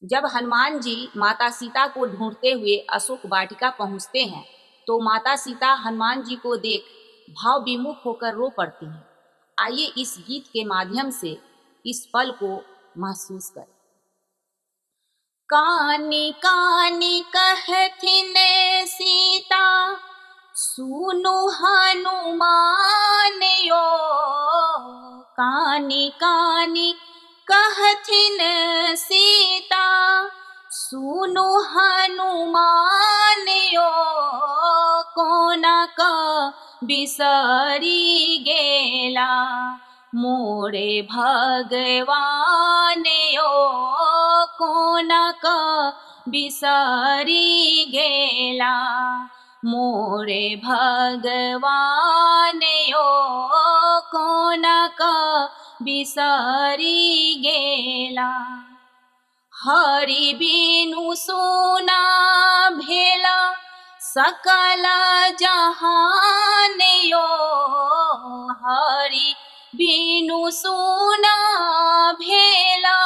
जब हनुमान जी माता सीता को ढूंढते हुए अशोक वाटिका पहुंचते हैं तो माता सीता हनुमान जी को देख भाव विमुख होकर रो पड़ती हैं। आइए इस गीत के माध्यम से इस पल को महसूस करें। कानी कानी कहथिन सीता सुनु हनुमान यो, कानी कानी कहथिन सीता सुनु हनुमान यो, कोना का बिसरी गेला मोरे भगवान यो, कोना का बिसरी गेला मोरे भगवान यो, कोना का बिसरी गेला। हरि बिनु सोना भेला सकल जहान यो, हरि बिनु सोना भेला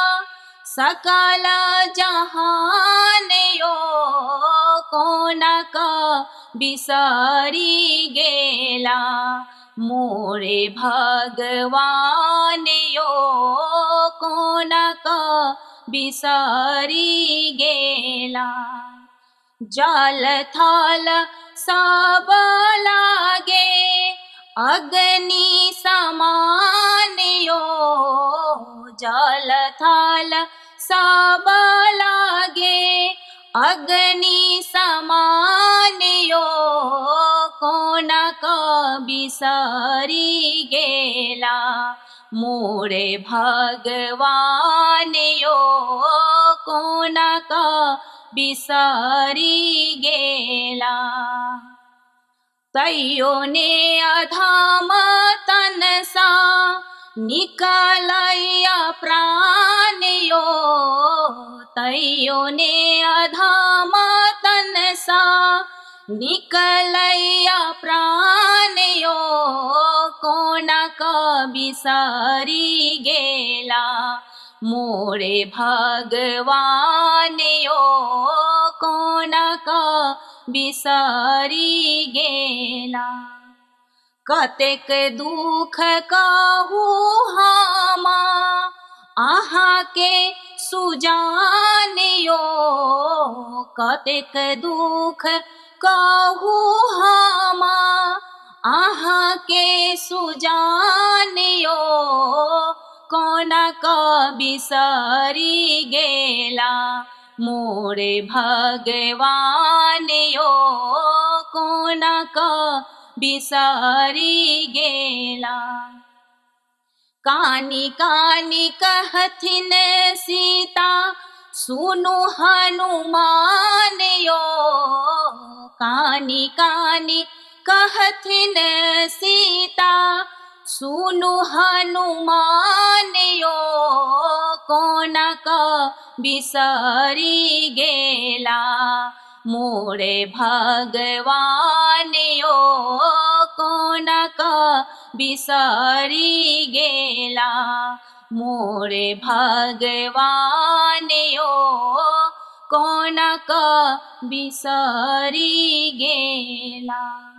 सकल जहान यो, कोना का बिसरी गेला मोरे भगवान यो, कोना का बिसरी गेला। जल थल सब लागे अग्नि समान यो, जल थल सब लागे अग्नि समान यो, कोना का बिसरी गेला मोरे भगवान यो, कोना का बिसरी गेला। तैयो ने अधम तन सा निकलैया प्राण यो, तैयो ने अधम तन सा निकलैया प्राण यो, कोना का बिसरी गेला मोरे भगवान यो, कोना का बिसरी गेला। कतेक दुख कहू हामा आहा के सुजान यो, कतेक दुख कहू हामा आहा के सुजान यो, कोना का बिसरी गेला मोरे भगवान यो, कोना का बिसरी गेला। कानी कानी कहथिन सीता सुनु हनुमान यो, कानी कानी कहथिन सीता सुनु हनुमान यो, कोना का बिसरी गेला मोरे भगवान यो, कोना का बिसरी गेला मोरे भगवान यो, कोना का बिसरी गेला।